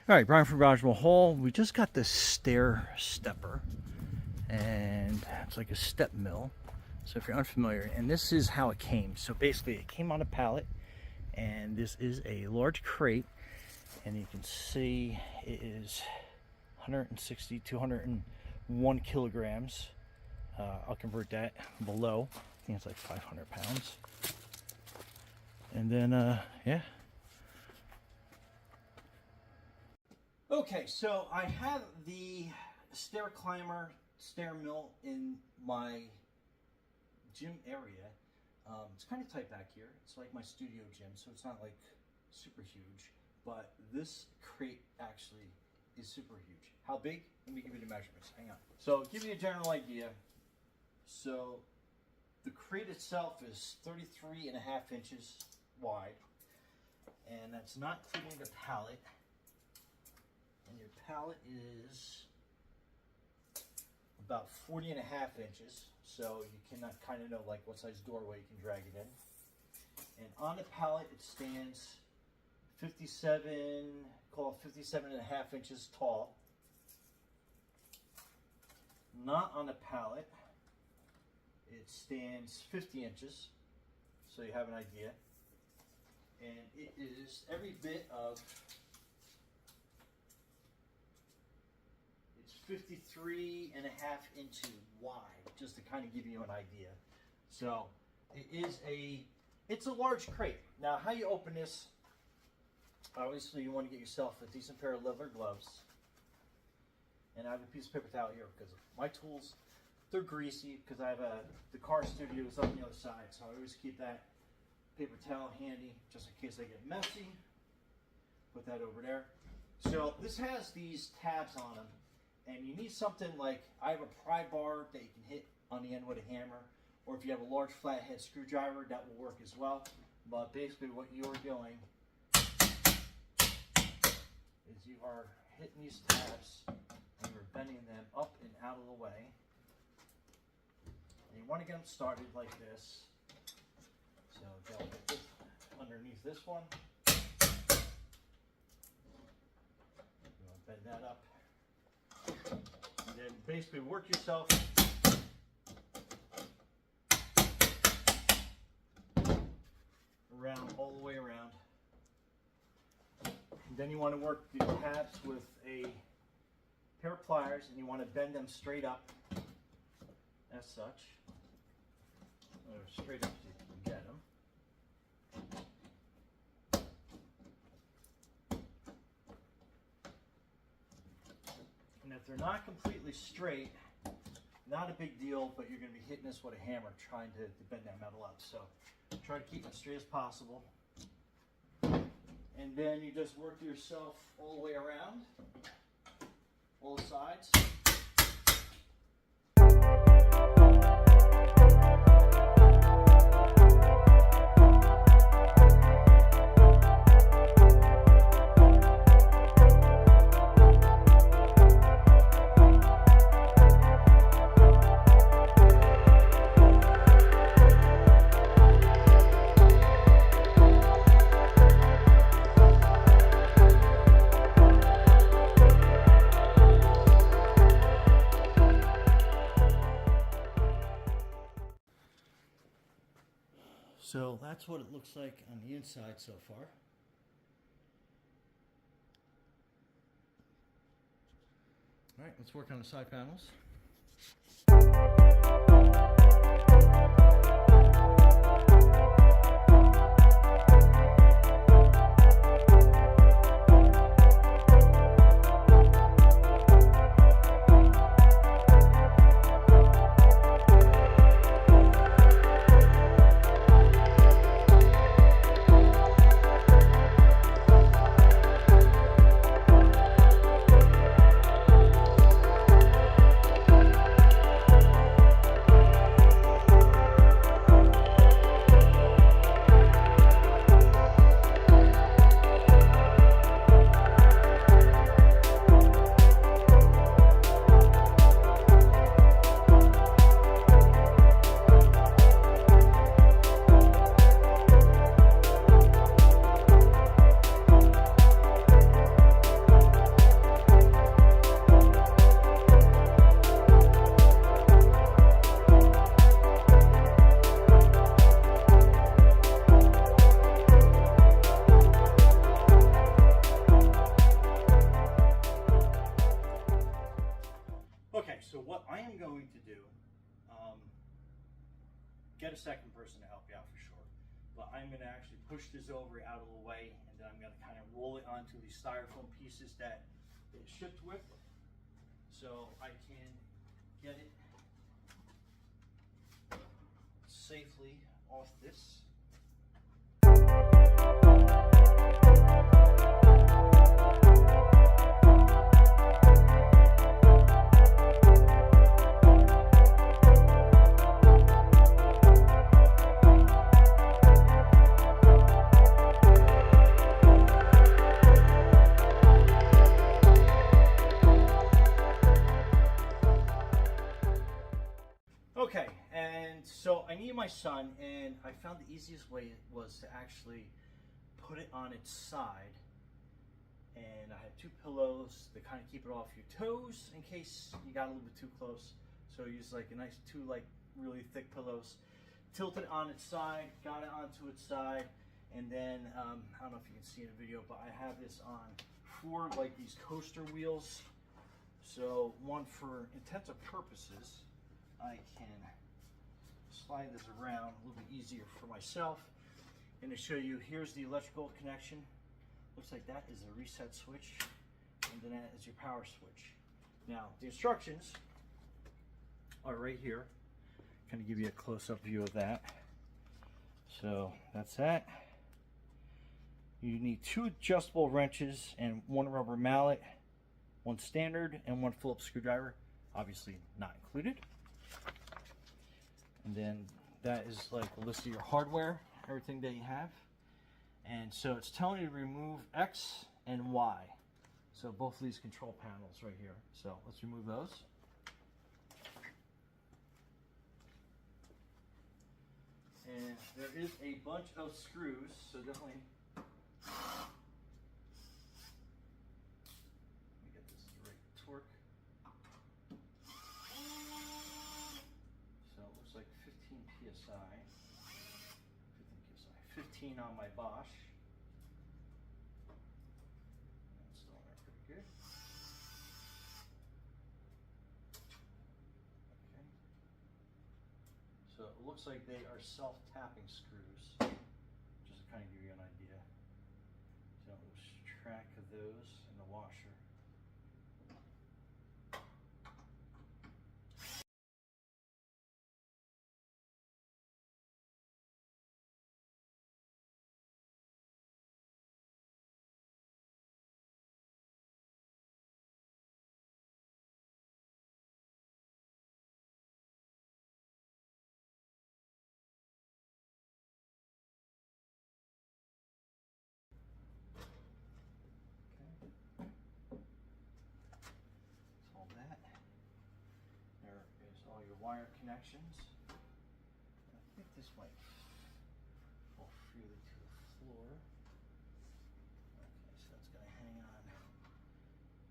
All right, Brian from Garage Hall. We just got this stair stepper, and it's like a StepMill. So if you're unfamiliar, and this is how it came. So basically, it came on a pallet, and this is a large crate, and you can see it is 160 to 101 kilograms. I'll convert that below. I think it's like 500 pounds. And then, yeah. Okay, so I have the stair climber, StepMill in my gym area. It's kind of tight back here. It's like my studio gym, so it's not like super huge. But this crate actually is super huge. How big? Let me give you the measurements. Hang on. So give you a general idea. So the crate itself is 33 and a half inches wide, and that's not including the pallet. And your pallet is about 40 and a half inches, so you can kind of know like what size doorway you can drag it in. And on the pallet it stands 57 and a half inches tall. Not on the pallet, it stands 50 inches, so you have an idea. And it is every bit of, it's 53 and a half inches wide, just to kind of give you an idea. So it is it's a large crate. Now how you open this, obviously you want to get yourself a decent pair of leather gloves. And I have a piece of paper towel here because my tools, they're greasy because I have the car studio is up on the other side, so I always keep that paper towel handy just in case they get messy. Put that over there. So this has these tabs on them, and you need something like, I have a pry bar that you can hit on the end with a hammer, or if you have a large flathead screwdriver, that will work as well. But basically what you're doing is you are hitting these tabs and you're bending them up and out of the way. And you want to get them started like this. So go underneath this one. You want to bend that up. And then basically work yourself around, all the way around. And then you want to work the tabs with a pair of pliers, and you want to bend them straight up as such. Or straight up so you can get them. And if they're not completely straight, not a big deal, but you're going to be hitting this with a hammer trying to bend that metal up. So try to keep them straight as possible. And then you just work yourself all the way around, all sides. So that's what it looks like on the inside so far. All right, let's work on the side panels. get a second person to help you out for sure. But I'm going to actually push this over out of the way, and then I'm going to kind of roll it onto these styrofoam pieces that it shipped with, so I can get it safely off this. Okay, and so I needed my son, and I found the easiest way was to actually put it on its side. And I had 2 pillows to kind of keep it off your toes in case you got a little bit too close. So I used like a nice 2 like really thick pillows, tilted it on its side, got it onto its side, and then I don't know if you can see in the video, but I have this on 4 like these coaster wheels. So one for intensive purposes, I can slide this around a little bit easier for myself. And to show you, here's the electrical connection. Looks like that is a reset switch, and then that is your power switch. Now, the instructions are right here. Kind of give you a close-up view of that. So that's that. You need 2 adjustable wrenches and 1 rubber mallet, 1 standard, and 1 Phillips screwdriver. Obviously not included. And then that is like a list of your hardware, everything that you have. And so it's telling you to remove X and Y. So both of these control panels right here. So let's remove those. And there is a bunch of screws, so definitely let me get this the right torque. So it looks like 15 psi. 15 on my Bosch. That's still in there pretty good. Okay. So it looks like they are self-tapping screws, just to kind of give you an idea. So lose track of those in the washer. Wire connections. I think this might fall freely to the floor. Okay, so that's going to hang on.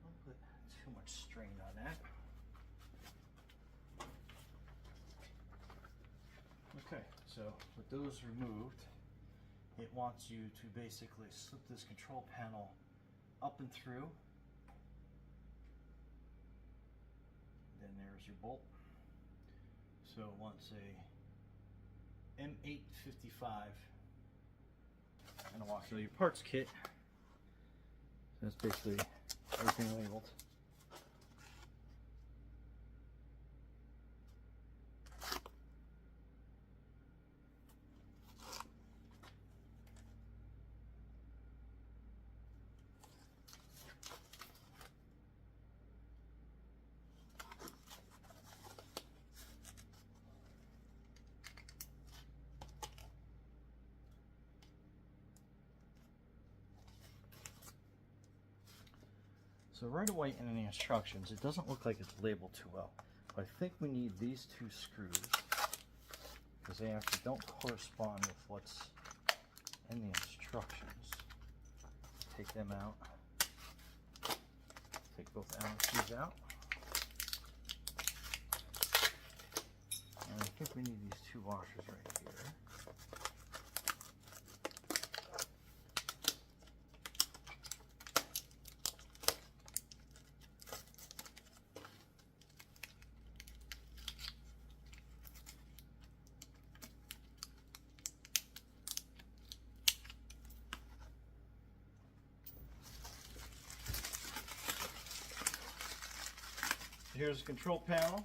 Don't put too much strain on that. Okay, so with those removed, it wants you to basically slip this control panel up and through. Then there's your bolt. So it wants a M855 and a washer. So your parts kit, so that's basically everything labeled. So right away in the instructions, it doesn't look like it's labeled too well. But I think we need these 2 screws because they actually don't correspond with what's in the instructions. Take them out. Take both Allen keys out. And I think we need these 2 washers right here. here's the control panel.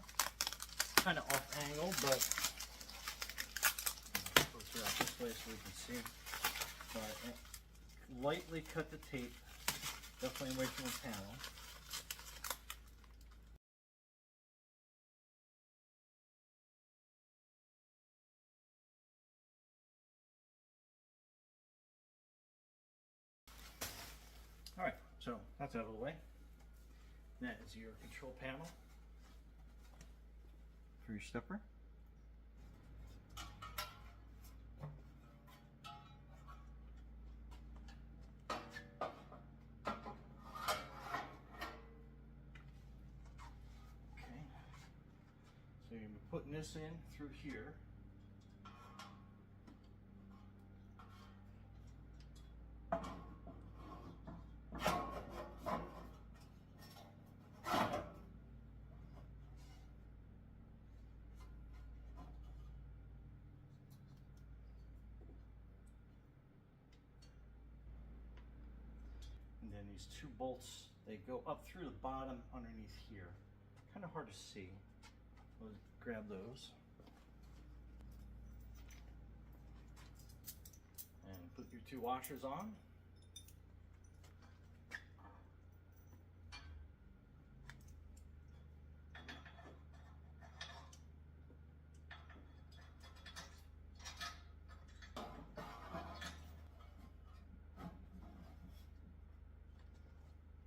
Kind of off angle, but closer out this way so we can see. But lightly cut the tape, definitely away from the panel. All right, so that's out of the way. That is your control panel for your stepper. Okay, so you're going to be putting this in through here. And then these two bolts, they go up through the bottom underneath here. Kind of hard to see. We'll grab those. And put your two washers on.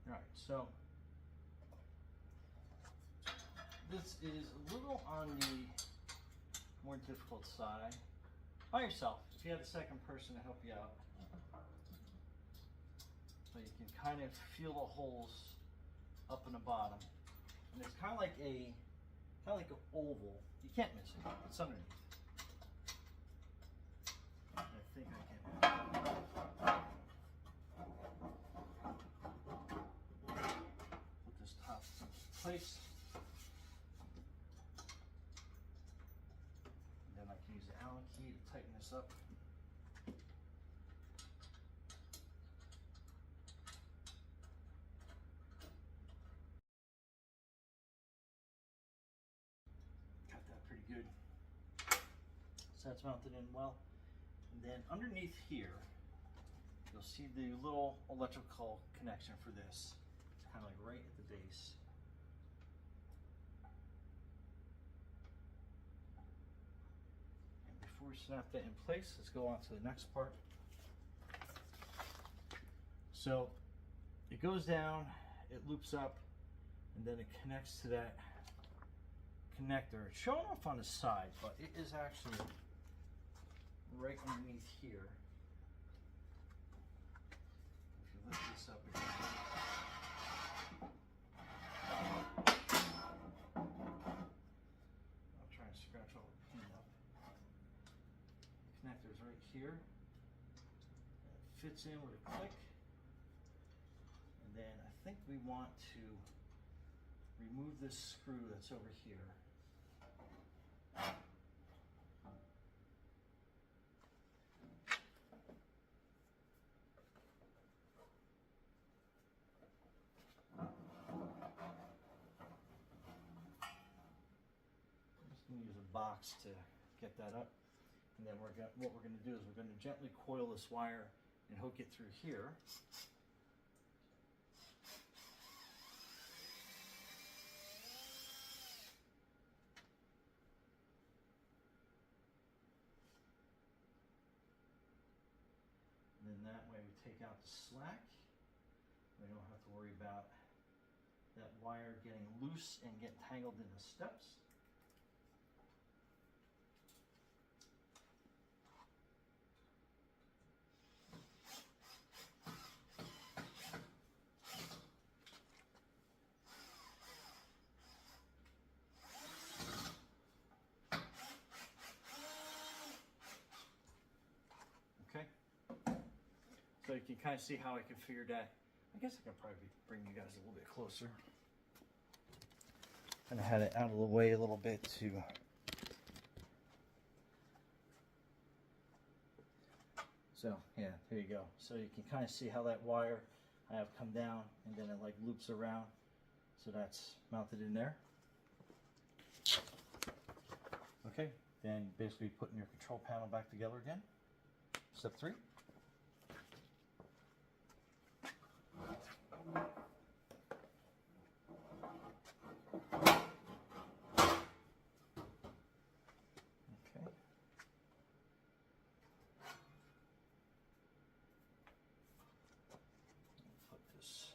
Alright, so this is a little on the more difficult side. By yourself, if you had a second person to help you out. So you can kind of feel the holes up in the bottom. And it's kind of like an oval. You can't miss it. It's underneath. I think I can put this top in place. And then I can use the Allen key to tighten this up. Got that pretty good. So that's mounted in well. And then underneath here, you'll see the little electrical connection for this. It's kind of like right at the base. And before we snap that in place, let's go on to the next part. So it goes down, it loops up, and then it connects to that connector. It's showing off on the side, but it is actually right underneath here. If you lift this up again, I'll try and scratch all the paint up. The connector's right here. It fits in with a click. And then I think we want to remove this screw that's over here. Use a box to get that up, and then what we're going to do is we're going to gently coil this wire and hook it through here. And then that way we take out the slack. We don't have to worry about that wire getting loose and getting tangled in the steps. So you can kind of see how I configured that. I guess I can probably bring you guys a little bit closer. Kind of had it out of the way a little bit to so yeah, there you go. So you can kind of see how that wire I have come down and then it like loops around. So that's mounted in there. Okay, then basically putting your control panel back together again. Step 3. Okay. Put this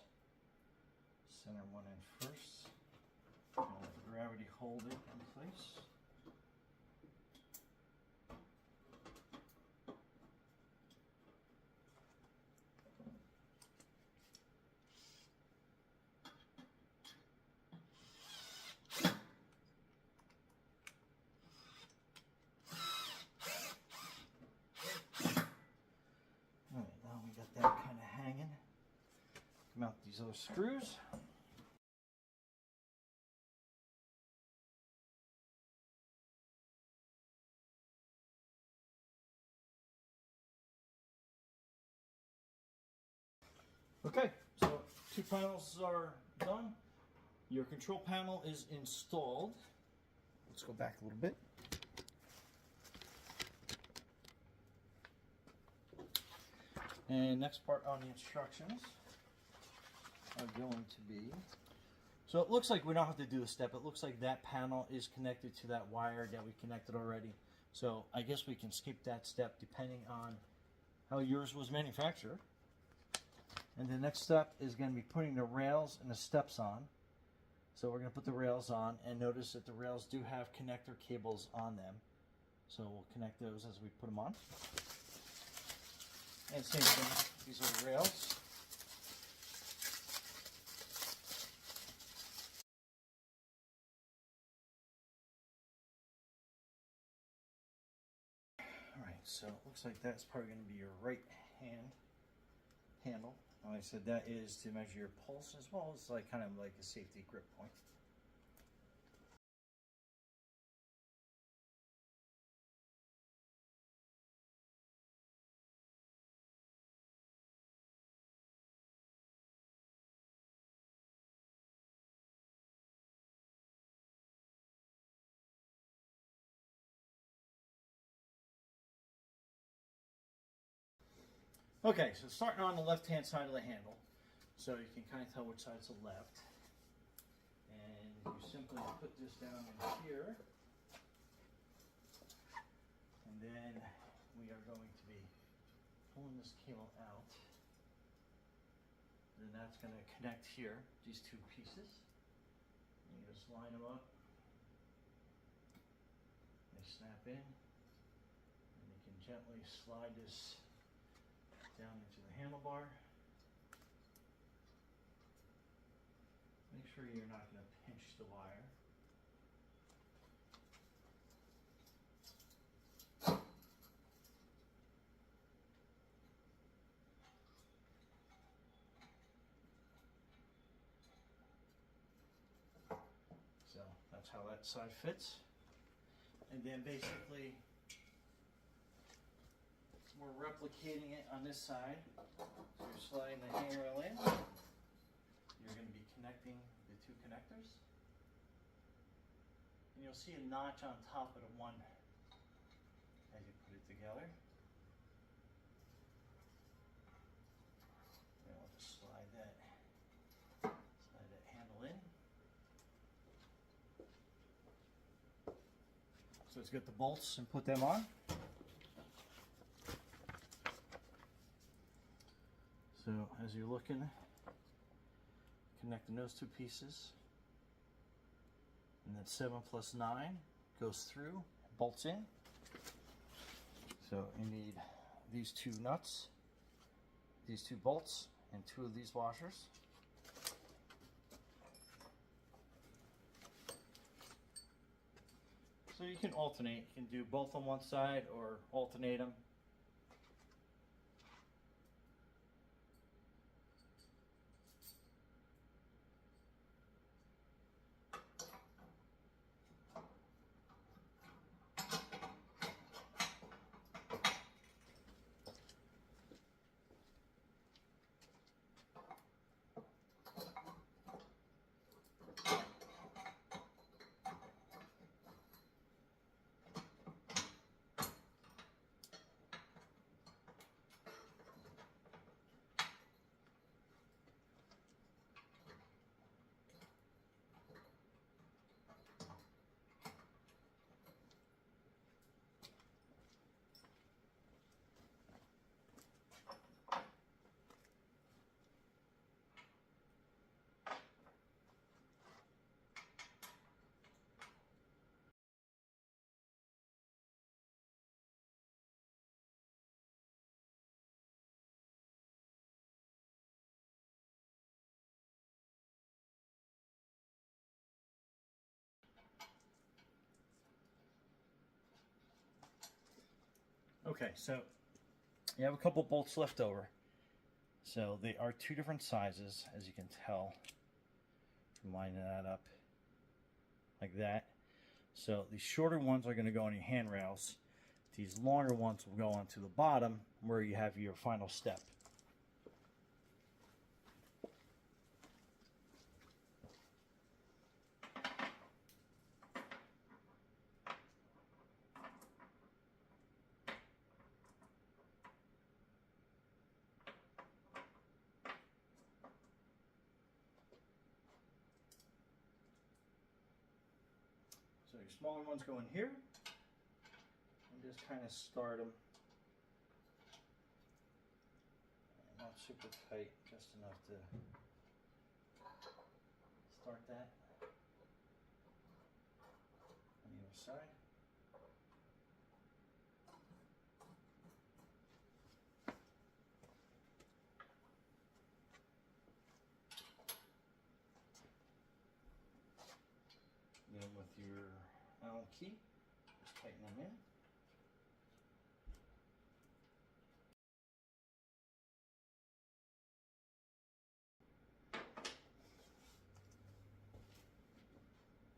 center one in first. And let gravity hold it in place. Alright, now we got that kind of hanging. Mount these other screws. Okay, so 2 panels are done. Your control panel is installed. Let's go back a little bit. And next part on the instructions are going to be, so it looks like we don't have to do a step. It looks like that panel is connected to that wire that we connected already. So I guess we can skip that step depending on how yours was manufactured. And the next step is going to be putting the rails and the steps on. So we're going to put the rails on, and notice that the rails do have connector cables on them. So we'll connect those as we put them on. And same thing, these are the rails. Alright, so it looks like that's probably going to be your right hand handle. Like I said, that is to measure your pulse as well as like kind of like a safety grip point. Okay, so starting on the left-hand side of the handle, so you can kind of tell which side's the left. And you simply put this down in here. And then we are going to be pulling this cable out. Then that's going to connect here, these 2 pieces. And you just line them up. They snap in. And you can gently slide this down into the handlebar. Make sure you're not going to pinch the wire. So that's how that side fits. And then basically we're replicating it on this side. So you're sliding the handrail in. You're going to be connecting the 2 connectors. And you'll see a notch on top of the one as you put it together. And we'll just slide that handle in. So let's get the bolts and put them on. So as you're looking, connecting those 2 pieces, and then 7 plus 9 goes through, bolts in. So you need these 2 nuts, these 2 bolts, and 2 of these washers. So you can alternate, you can do both on one side or alternate them. Okay, so you have a couple bolts left over. So they are two different sizes, as you can tell. Line that up like that. So these shorter ones are going to go on your handrails. These longer ones will go onto the bottom where you have your final step. So your smaller ones go in here, and just kind of start them. Not super tight, just enough to start that on the other side. Then with your Allen key, just tighten them in.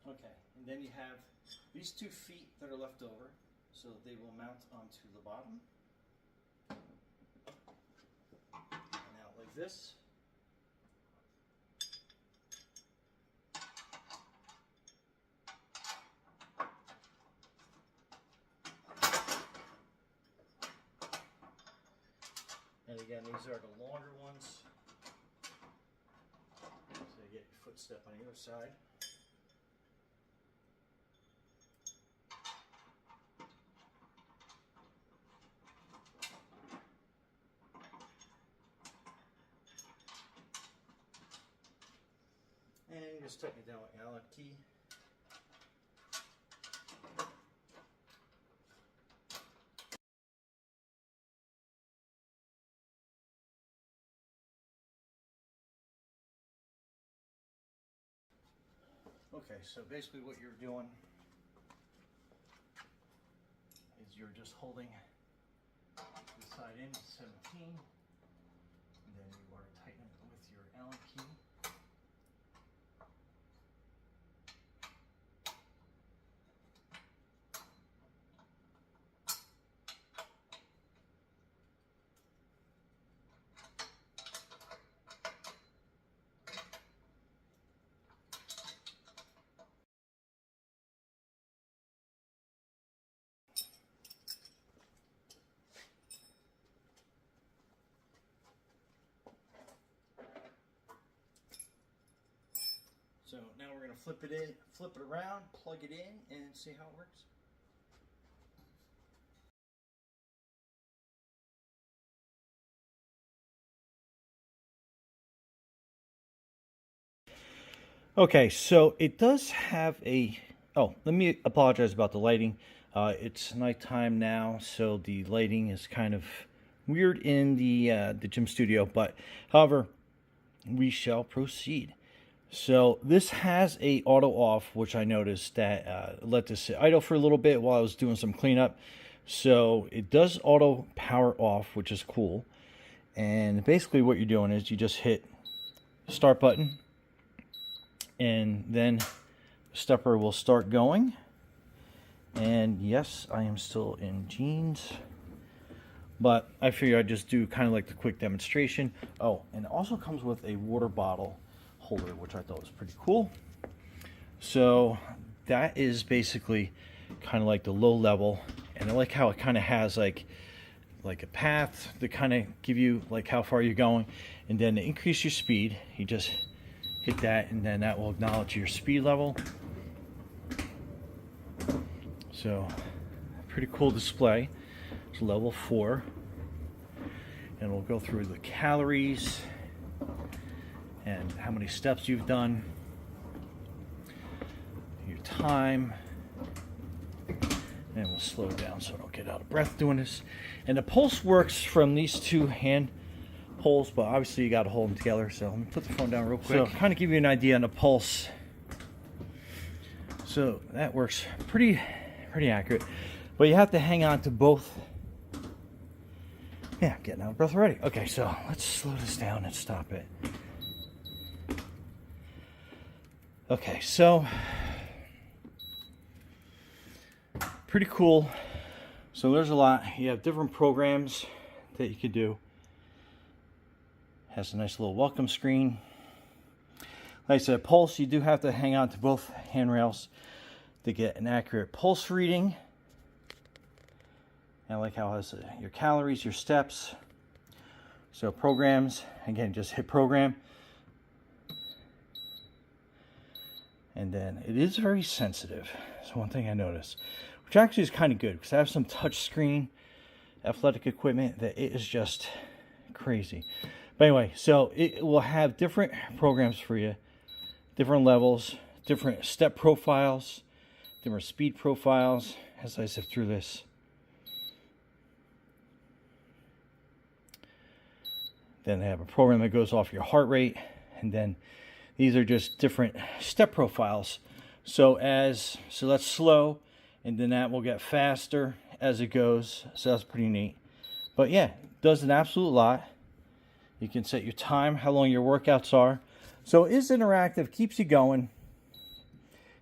Okay, and then you have these 2 feet that are left over, so they will mount onto the bottom and out like this. And again, these are the longer ones, so you get your footstep on the other side. And you just tighten it down with Allen key. Okay, so basically what you're doing is you're just holding the side in 17, and then you are tightening it with your Allen key. So now we're going to flip it around, plug it in, and see how it works. Okay, so it does have a, oh, let me apologize about the lighting. It's nighttime now, so the lighting is kind of weird in the gym studio, but however, we shall proceed. So this has a auto off, which I noticed that let this sit idle for a little bit while I was doing some cleanup. So it does auto power off, which is cool. And basically what you're doing is you just hit start button, and then the stepper will start going. And yes, I am still in jeans, but I figure I'd just do kind of like the quick demonstration. Oh, and it also comes with a water bottle holder, which I thought was pretty cool. So that is basically kind of like the low level, and I like how it kind of has like a path to kind of give you like how far you're going, and then to increase your speed, you just hit that, and then that will acknowledge your speed level. So pretty cool display. It's level 4, and we'll go through the calories and how many steps you've done, your time, and we'll slow down so I don't get out of breath doing this. And the pulse works from these 2 hand pulls, but obviously you got to hold them together. So let me put the phone down real quick. So kind of give you an idea on the pulse. So that works pretty accurate, but you have to hang on to both Yeah, getting out of breath already. Okay, so let's slow this down and stop it. Okay, so pretty cool. So there's a lot. You have different programs that you could do. Has a nice little welcome screen. Like I said, pulse, you do have to hang on to both handrails to get an accurate pulse reading. And I like how it has your calories, your steps. So programs, again, just hit program. And then it is very sensitive. So one thing I noticed, which actually is kind of good, because I have some touch screen athletic equipment that it is just crazy. But anyway, so it will have different programs for you, different levels, different step profiles, different speed profiles as I sift through this. Then they have a program that goes off your heart rate, and then these are just different step profiles. So that's slow, and then that will get faster as it goes. So that's pretty neat. But yeah, does an absolute lot. You can set your time, how long your workouts are. So it is interactive, keeps you going.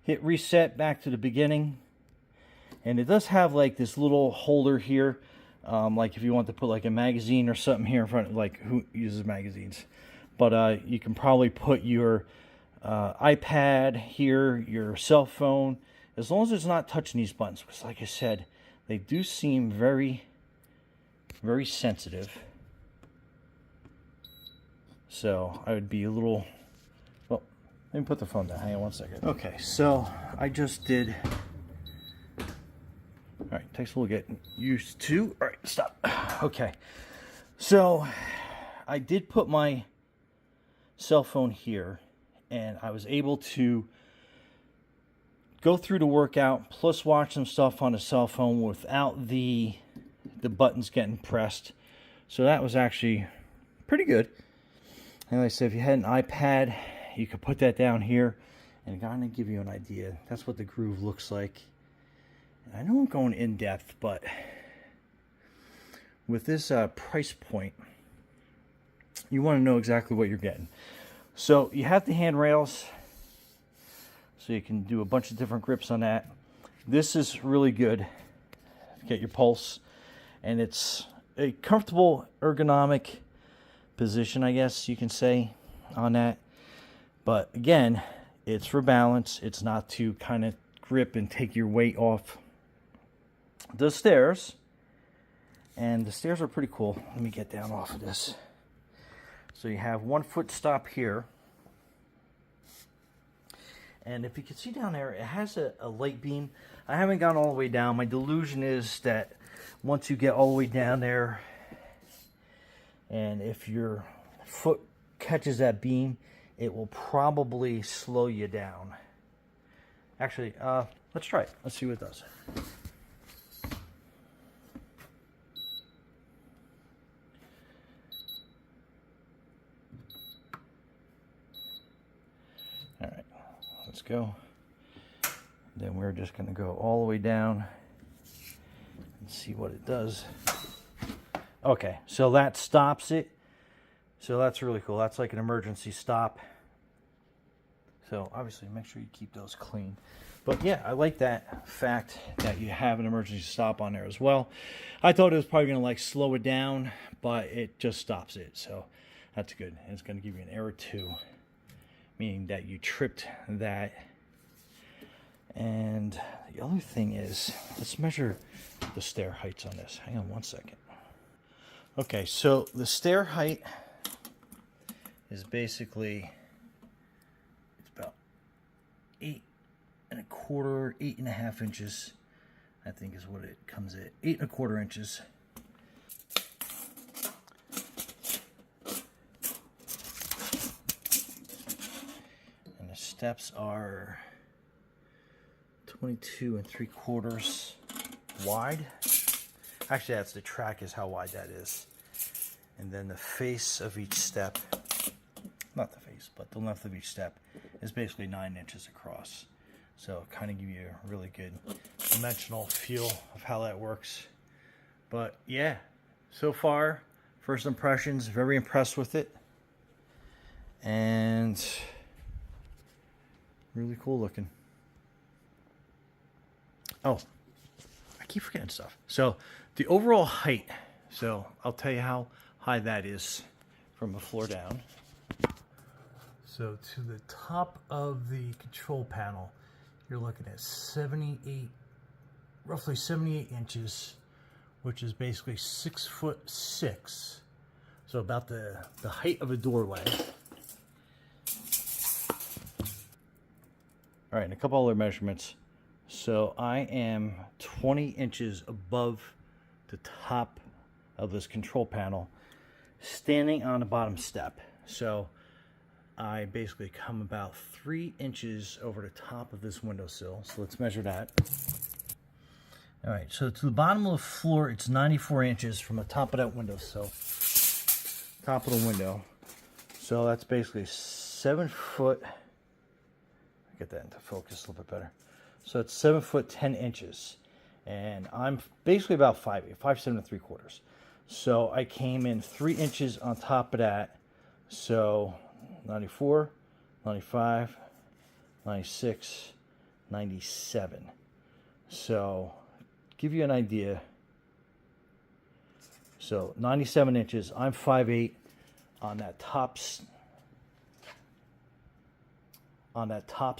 Hit reset back to the beginning. And it does have like this little holder here. Like if you want to put like a magazine or something here in front, like who uses magazines? But you can probably put your iPad here, your cell phone, as long as it's not touching these buttons. Because like I said, they do seem very, very sensitive. So I would be a little, well, let me put the phone down. Hang on one second. Okay, so I just did, all right, takes a little getting used to. All right, stop. Okay, so I did put my cell phone here, and I was able to go through the workout plus watch some stuff on the cell phone without the buttons getting pressed. So that was actually pretty good. And like I said, if you had an iPad, you could put that down here and kind of give you an idea. That's what the groove looks like. And I know I'm going in depth, but with this price point, you want to know exactly what you're getting. So you have the handrails, so you can do a bunch of different grips on that. This is really good to get your pulse, and it's a comfortable ergonomic position, I guess you can say, on that. But again, it's for balance. It's not to kind of grip and take your weight off the stairs. And the stairs are pretty cool. Let me get down off of this. So you have 1 foot stop here. And if you can see down there, it has a light beam. I haven't gone all the way down. My delusion is that once you get all the way down there, and if your foot catches that beam, it will probably slow you down. Actually, let's try it. Let's see what it does. All right, let's go. Then we're just going to go all the way down and see what it does. Okay, so that stops it. So that's really cool. That's like an emergency stop. So obviously make sure you keep those clean. But yeah, I like that fact that you have an emergency stop on there as well. I thought it was probably going to like slow it down, but it just stops it. So that's good. And it's going to give you an error 2, meaning that you tripped that. And the other thing is, let's measure the stair heights on this. Hang on one second. Okay, so the stair height is basically, it's about 8 1/4, 8.5 inches, I think is what it comes at. 8 1/4 inches. And the steps are 22 3/4 wide. Actually, that's the track is how wide that is. And then the face of each step, not the face, but the length of each step is basically 9 inches across. So kind of give you a really good dimensional feel of how that works. But yeah, so far First impressions, very impressed with it. And really cool looking. Oh, I keep forgetting stuff. So the overall height, so I'll tell you how high that is from the floor down. So to the top of the control panel, you're looking at 78, roughly 78 inches, which is basically 6'6". So about the height of a doorway. All right, and a couple other measurements. So I am 20 inches above the top of this control panel, standing on the bottom step. So I basically come about 3 inches over the top of this windowsill. So let's measure that. All right, so to the bottom of the floor, it's 94 inches from the top of that windowsill. Top of the window. So that's basically 7 foot. Get that into focus a little bit better. So it's 7 foot 10 inches. And I'm basically about 5'8", 5'7" 3/4. So I came in 3 inches on top of that. So 94, 95, 96, 97. So give you an idea. So 97 inches. I'm 5'8" on that top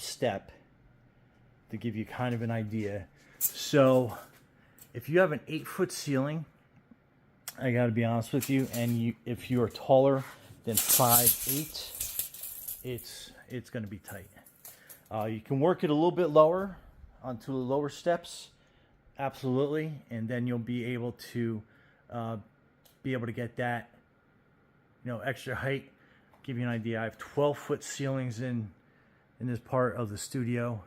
step, to give you kind of an idea. So if you have an 8-foot ceiling, I got to be honest with you, and if you are taller than 5'8", it's going to be tight. You can work it a little bit lower onto the lower steps, absolutely, and then you'll be able to get that, extra height. Give you an idea. I have 12-foot ceilings in this part of the studio,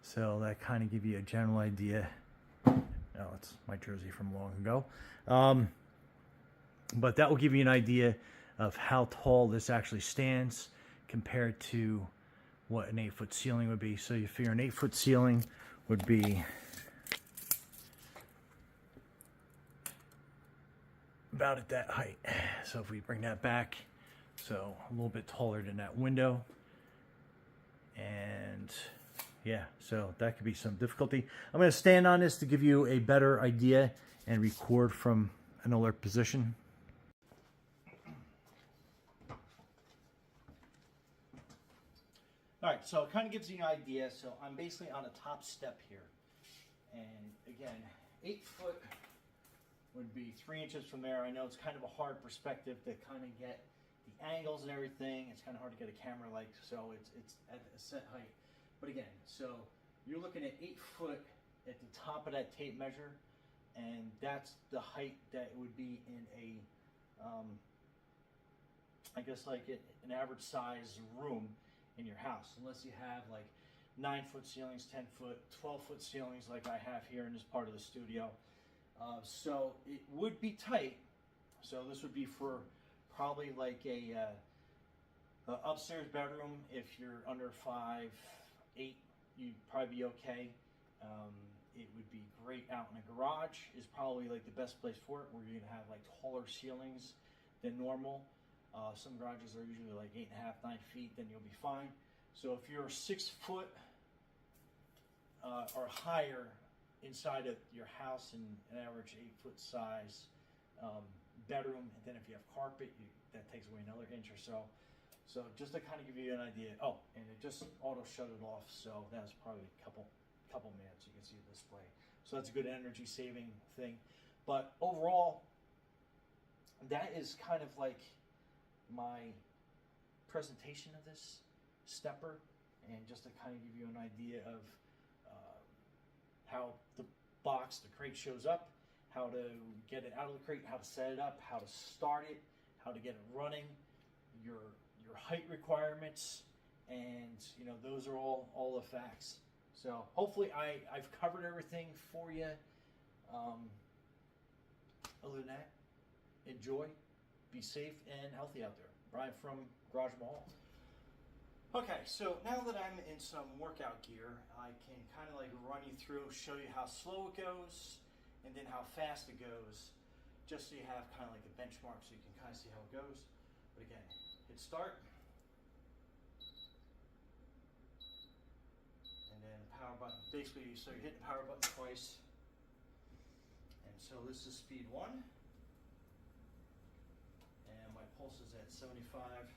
so that kind of give you a general idea. Oh, it's my jersey from long ago. But that will give you an idea of how tall this actually stands compared to what an 8-foot ceiling would be. So you figure an 8-foot ceiling would be about at that height. So if we bring that back, so a little bit taller than that window. And yeah, so that could be some difficulty. I'm going to stand on this to give you a better idea and record from an alert position. All right, so it kind of gives you an idea. So I'm basically on the top step here. And again, 8 foot would be 3 inches from there. I know it's kind of a hard perspective to kind of get the angles and everything. It's kind of hard to get a camera like, so it's at a set height. But again, so you're looking at 8 foot at the top of that tape measure, and that's the height that would be in a, I guess like an average size room in your house, unless you have like 9-foot ceilings, 10-foot, 12-foot ceilings like I have here in this part of the studio. So it would be tight. So this would be for probably like a upstairs bedroom. If you're under 5'8", you'd probably be okay. It would be great out in a garage is probably like the best place for it, where you're gonna have like taller ceilings than normal. Some garages are usually like 8.5, 9 feet, then you'll be fine. So if you're 6 foot or higher inside of your house in an average 8-foot size bedroom, and then if you have carpet, that takes away another inch or so. So just to kind of give you an idea. Oh, and it just auto shut it off, so that was probably a couple minutes. You can see the display. So that's a good energy saving thing. But overall, that is kind of like my presentation of this stepper, and just to kind of give you an idea of how the box, the crate shows up, how to get it out of the crate, how to set it up, how to start it, how to get it running, your height requirements, and those are all the facts. So hopefully I've covered everything for you. Other than that, enjoy, be safe and healthy out there. Brian from Garage Mall. Okay, so now that I'm in some workout gear, I can kind of like run you through, show you how slow it goes, and then how fast it goes. just so you have kind of like a benchmark so you can kind of see how it goes. But again, hit start. And then power button. Basically, so you're hitting the power button twice. And so this is speed 1. And my pulse is at 75.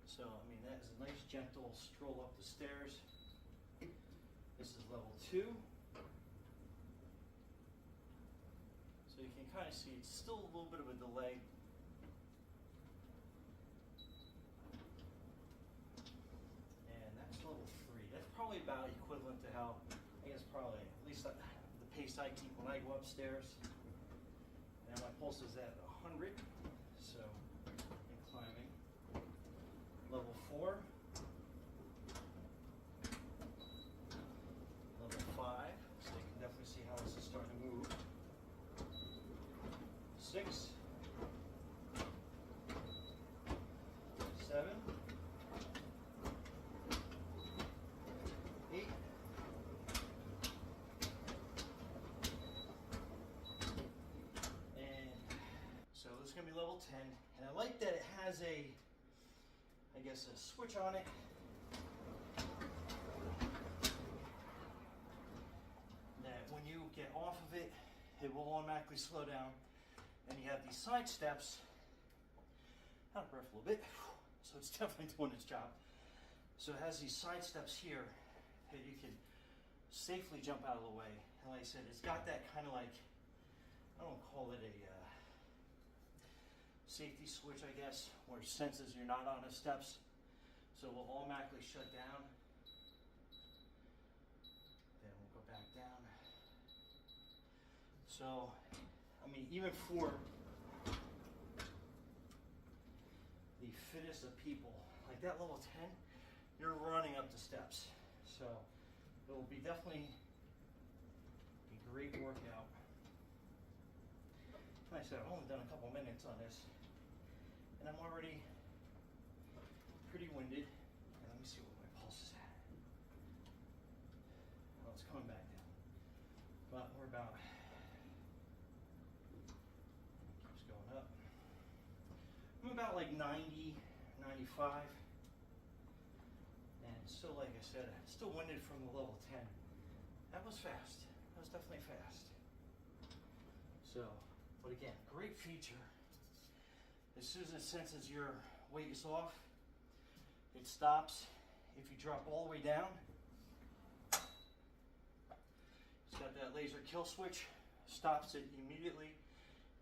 So, I mean, that is a nice gentle stroll up the stairs. This is level 2. So you can kind of see it's still a little bit of a delay. And that's level 3. That's probably about equivalent to how, I guess probably, at least the pace I keep when I go upstairs. And my pulse is at 100. So, I'm climbing. Level 4. Level 5. So you can definitely see how this is starting to move. 6. 7. 8. And so this is going to be level 10. And I like that it has a, I guess, a switch on it. That when you get off of it, it will automatically slow down. And you have these side steps. Out of breath a little bit, so it's definitely doing its job. So it has these side steps here that you can safely jump out of the way. And like I said, it's got that kind of like, I don't call it a safety switch, I guess, where it senses you're not on the steps. So it will automatically shut down. Then we'll go back down. So, I mean, even for the fittest of people, like that level 10, you're running up the steps. So it will be definitely a great workout. Like I said, I've only done a couple minutes on this, and I'm already pretty winded. And let me see what my pulse is at. Well, it's coming back down, but we're about, keeps going up. I'm about like 90, 95. And still, like I said, still winded from the level 10. That was fast. That was definitely fast. So, but again, great feature. As soon as it senses your weight is off, it stops. If you drop all the way down, it's got that laser kill switch, stops it immediately,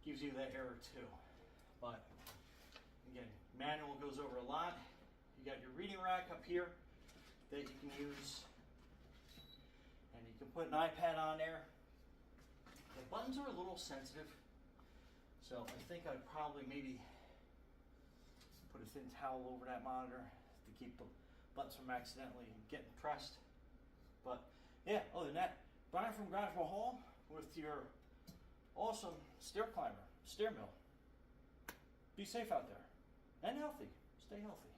gives you that error too. But again, manual goes over a lot. You got your reading rack up here that you can use, and you can put an iPad on there. The buttons are a little sensitive, so I think I'd probably maybe put a thin towel over that monitor to keep the buttons from accidentally getting pressed. But yeah, other than that, Brian from Granville Hall with your awesome stair climber, StepMill. Be safe out there and healthy. Stay healthy.